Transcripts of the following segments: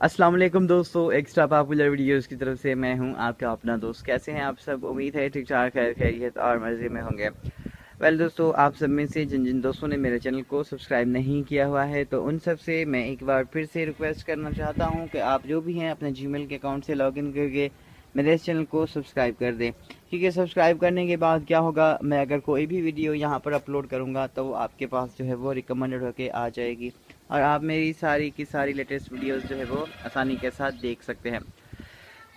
अस्सलाम वालेकुम दोस्तों, एक्स्ट्रा पॉपुलर वीडियोस की तरफ से मैं हूं आपका अपना दोस्त। कैसे हैं आप सब? उम्मीद है ठीक ठाक, खैर खैरियत और मज़े में होंगे। दोस्तों, आप सब में से जिन जिन दोस्तों ने मेरे चैनल को सब्सक्राइब नहीं किया हुआ है तो उन सब से मैं एक बार फिर से रिक्वेस्ट करना चाहता हूं कि आप जो भी हैं अपने जीमेल के अकाउंट से लॉगिन करके मेरे इस चैनल को सब्सक्राइब कर दें। क्योंकि सब्सक्राइब करने के बाद क्या होगा, मैं अगर कोई भी वीडियो यहाँ पर अपलोड करूँगा तो वो आपके पास जो है वो रिकमेंडेड होके आ जाएगी और आप मेरी सारी की सारी लेटेस्ट वीडियोस जो है वो आसानी के साथ देख सकते हैं।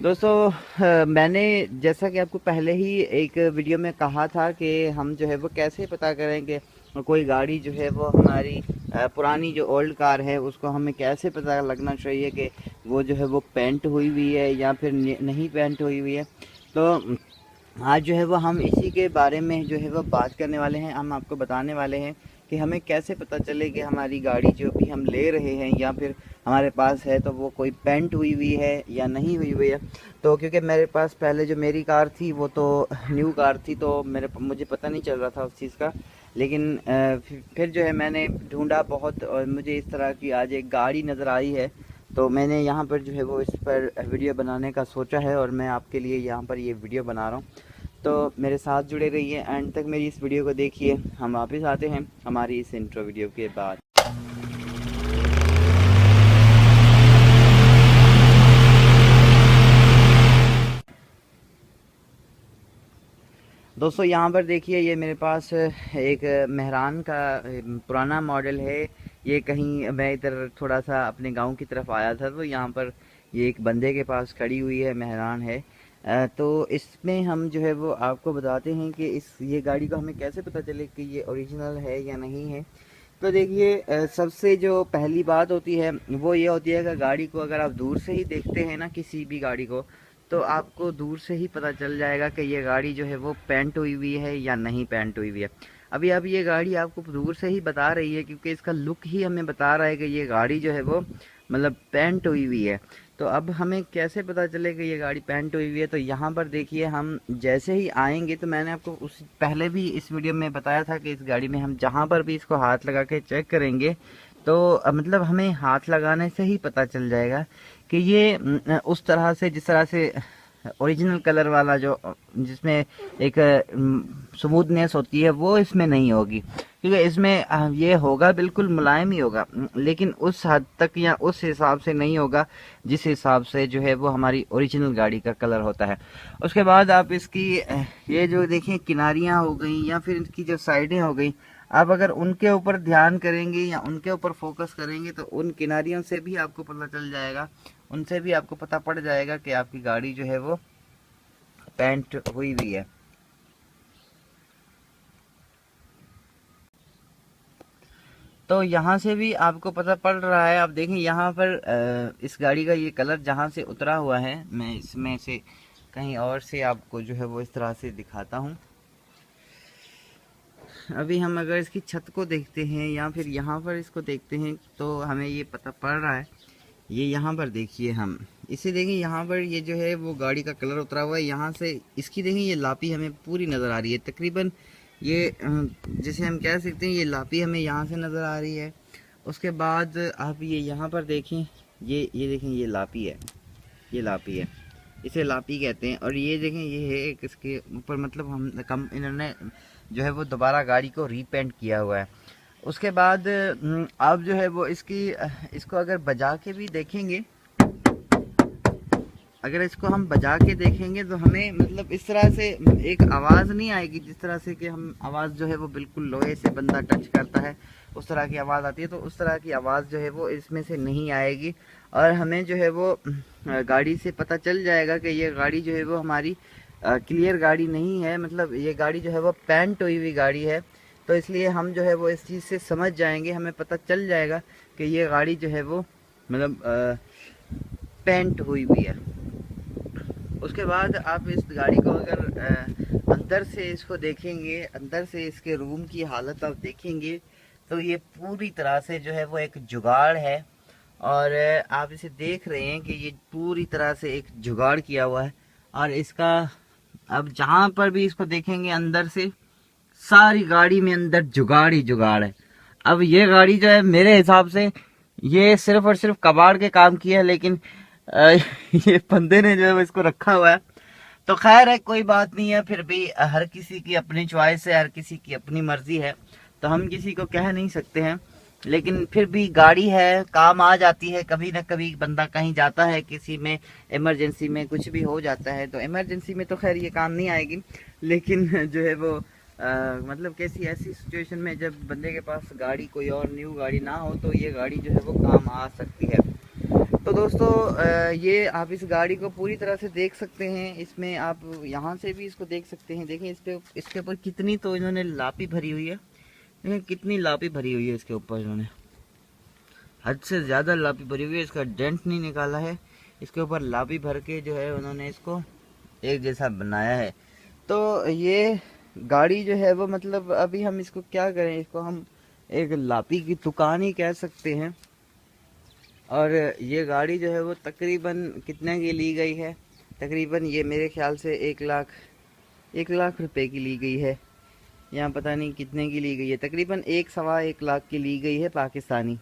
दोस्तों, मैंने जैसा कि आपको पहले ही एक वीडियो में कहा था कि हम जो है वो कैसे पता करेंगे कोई गाड़ी जो है वो हमारी पुरानी जो ओल्ड कार है उसको हमें कैसे पता लगना चाहिए कि वो जो है वो पेंट हुई हुई है या फिर नहीं पेंट हुई हुई है। तो आज जो है वो हम इसी के बारे में जो है वो बात करने वाले हैं। हम आपको बताने वाले हैं कि हमें कैसे पता चले कि हमारी गाड़ी जो भी हम ले रहे हैं या फिर हमारे पास है तो वो कोई पेंट हुई हुई है या नहीं हुई हुई है। तो क्योंकि मेरे पास पहले जो मेरी कार थी वो तो न्यू कार थी, तो मुझे पता नहीं चल रहा था उस चीज़ का। लेकिन फिर जो है मैंने ढूंढा बहुत और मुझे इस तरह की आज एक गाड़ी नज़र आई है। तो मैंने यहाँ पर जो है वो इस पर वीडियो बनाने का सोचा है और मैं आपके लिए यहाँ पर ये वीडियो बना रहा हूँ। तो मेरे साथ जुड़े रहिए, एंड तक मेरी इस वीडियो को देखिए। हम वापस आते हैं हमारी इस इंट्रो वीडियो के बाद। दोस्तों, यहाँ पर देखिए, ये मेरे पास एक मेहरान का पुराना मॉडल है। ये कहीं मैं इधर थोड़ा सा अपने गांव की तरफ आया था तो यहाँ पर ये एक बंदे के पास खड़ी हुई है, मेहरान है। तो इसमें हम जो है वो आपको बताते हैं कि ये गाड़ी को हमें कैसे पता चले कि ये ओरिजिनल है या नहीं है। तो देखिए, सबसे जो पहली बात होती है वो ये होती है कि गाड़ी को अगर आप दूर से ही देखते हैं ना, किसी भी गाड़ी को, तो आपको दूर से ही पता चल जाएगा कि ये गाड़ी जो है वो पेंट हुई हुई है या नहीं पेंट हुई हुई है। अभी अब ये गाड़ी आपको दूर से ही बता रही है क्योंकि इसका लुक ही हमें बता रहा है कि ये गाड़ी जो है वो मतलब पेंट हुई हुई है। तो अब हमें कैसे पता चले कि ये गाड़ी पेंट हुई हुई है? तो यहाँ पर देखिए, हम जैसे ही आएंगे तो मैंने आपको उस पहले भी इस वीडियो में बताया था कि इस गाड़ी में हम जहाँ पर भी इसको हाथ लगा के चेक करेंगे तो मतलब हमें हाथ लगाने से ही पता चल जाएगा कि ये उस तरह से, जिस तरह से ओरिजिनल कलर वाला जो जिसमें एक स्मूथनेस होती है वो इसमें नहीं होगी। क्योंकि इसमें ये होगा बिल्कुल मुलायम ही होगा, लेकिन उस हद तक या उस हिसाब से नहीं होगा जिस हिसाब से जो है वो हमारी ओरिजिनल गाड़ी का कलर होता है। उसके बाद आप इसकी ये जो देखें किनारियां हो गई या फिर इसकी जो साइडें हो गई, आप अगर उनके ऊपर ध्यान करेंगे या उनके ऊपर फोकस करेंगे तो उन किनारियों से भी आपको पता चल जाएगा, उनसे भी आपको पता पड़ जाएगा कि आपकी गाड़ी जो है वो पेंट हुई हुई है। तो यहाँ से भी आपको पता पड़ रहा है। आप देखें यहाँ पर इस गाड़ी का ये कलर जहाँ से उतरा हुआ है, मैं इसमें से कहीं और से आपको जो है वो इस तरह से दिखाता हूँ। अभी हम अगर इसकी छत को देखते हैं या फिर यहाँ पर इसको देखते हैं तो हमें ये पता पड़ रहा है। ये यहाँ पर देखिए, हम इसे देखें, यहाँ पर ये जो है वो गाड़ी का कलर उतरा हुआ है। यहाँ से इसकी देखें, ये लापी हमें पूरी नज़र आ रही है तकरीबन। ये जैसे हम कह सकते हैं ये लापी हमें यहाँ से नज़र आ रही है। उसके बाद आप ये यहाँ पर देखें, ये देखें, ये लापी है, ये लापी है, इसे लापी कहते हैं। और ये देखें, ये है एक इसके ऊपर मतलब हम इन्होंने जो है वो दोबारा गाड़ी को रीपेंट किया हुआ है। उसके बाद आप जो है वो इसको अगर बजा के भी देखेंगे, अगर इसको हम बजा के देखेंगे तो हमें मतलब इस तरह से एक आवाज़ नहीं आएगी जिस तरह से कि हम आवाज़ जो है वो बिल्कुल लोहे से बंदा टच करता है उस तरह की आवाज़ आती है। तो उस तरह की आवाज़ जो है वो इसमें से नहीं आएगी और हमें जो है वो गाड़ी से पता चल जाएगा कि ये गाड़ी जो है वो हमारी क्लियर गाड़ी नहीं है, मतलब ये गाड़ी जो है वो पेंट हुई हुई गाड़ी है। तो इसलिए हम जो है वो इस चीज़ से समझ जाएंगे, हमें पता चल जाएगा कि ये गाड़ी जो है वो मतलब पेंट हुई हुई है। उसके बाद आप इस गाड़ी को अगर अंदर से इसको देखेंगे, अंदर से इसके रूम की हालत आप देखेंगे तो ये पूरी तरह से जो है वो एक जुगाड़ है। और आप इसे देख रहे हैं कि ये पूरी तरह से एक जुगाड़ किया हुआ है। और इसका अब जहाँ पर भी इसको देखेंगे अंदर से सारी गाड़ी में अंदर जुगाड़ ही जुगाड़ है। अब ये गाड़ी जो है मेरे हिसाब से ये सिर्फ और सिर्फ कबाड़ के काम की है, लेकिन ये बंदे ने जो है वो इसको रखा हुआ है। तो खैर है, कोई बात नहीं है। फिर भी हर किसी की अपनी चॉइस है, हर किसी की अपनी मर्जी है, तो हम किसी को कह नहीं सकते हैं। लेकिन फिर भी गाड़ी है, काम आ जाती है। कभी ना कभी बंदा कहीं जाता है, किसी में इमरजेंसी में कुछ भी हो जाता है, तो इमरजेंसी में तो खैर ये काम नहीं आएगी। लेकिन जो है वो मतलब कैसी ऐसी सिचुएशन में जब बंदे के पास गाड़ी, कोई और न्यू गाड़ी ना हो, तो ये गाड़ी जो है वो काम आ सकती है। तो दोस्तों ये आप इस गाड़ी को पूरी तरह से देख सकते हैं। इसमें आप यहाँ से भी इसको देख सकते हैं। देखें इसके ऊपर कितनी तो इन्होंने लापी भरी हुई है। देखें कितनी लापी भरी हुई है इसके ऊपर, इन्होंने हद से ज़्यादा लापी भरी हुई है। इसका डेंट नहीं निकाला है, इसके ऊपर लापी भर के जो है उन्होंने इसको एक जैसा बनाया है। तो ये गाड़ी जो है वो मतलब अभी हम इसको क्या करें, इसको हम एक लापी की दुकान ही कह सकते हैं। और ये गाड़ी जो है वो तकरीबन कितने की ली गई है, तकरीबन ये मेरे ख्याल से 1 लाख रुपए की ली गई है। यहाँ पता नहीं कितने की ली गई है, तकरीबन 1 सवा 1 लाख की ली गई है पाकिस्तानी।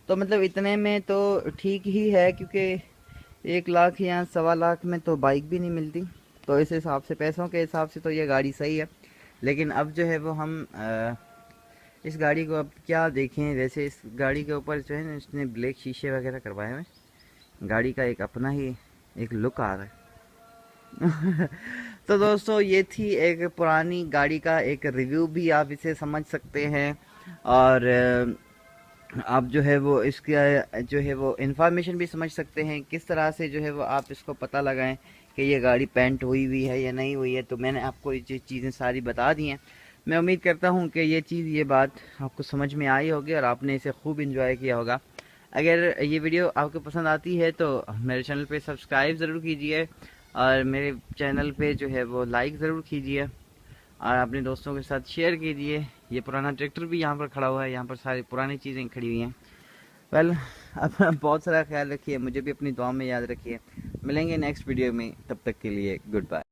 तो मतलब इतने में तो ठीक ही है, क्योंकि 1 लाख या सवा 1 लाख में तो बाइक भी नहीं मिलती। तो इस हिसाब से, पैसों के हिसाब से तो ये गाड़ी सही है। लेकिन अब जो है वो हम इस गाड़ी को अब क्या देखें। वैसे इस गाड़ी के ऊपर जो है ना, इसने ब्लैक शीशे वगैरह करवाए हुए हैं। गाड़ी का एक अपना ही एक लुक आ रहा है। तो दोस्तों ये थी एक पुरानी गाड़ी का एक रिव्यू, भी आप इसे समझ सकते हैं। और आप जो है वो इसका जो है वो इंफॉर्मेशन भी समझ सकते हैं, किस तरह से जो है वो आप इसको पता लगाएं कि ये गाड़ी पेंट हुई हुई है या नहीं हुई है। तो मैंने आपको ये चीज़ें सारी बता दी हैं। मैं उम्मीद करता हूँ कि ये बात आपको समझ में आई होगी और आपने इसे खूब इंजॉय किया होगा। अगर ये वीडियो आपको पसंद आती है तो मेरे चैनल पे सब्सक्राइब ज़रूर कीजिए, और मेरे चैनल पे जो है वो लाइक ज़रूर कीजिए, और अपने दोस्तों के साथ शेयर कीजिए। ये पुराना ट्रैक्टर भी यहाँ पर खड़ा हुआ है, यहाँ पर सारी पुरानी चीज़ें खड़ी हुई हैं। वेल, अपना बहुत सारा ख्याल रखिए, मुझे भी अपनी दुआ में याद रखिए। मिलेंगे नेक्स्ट वीडियो में, तब तक के लिए गुड बाय।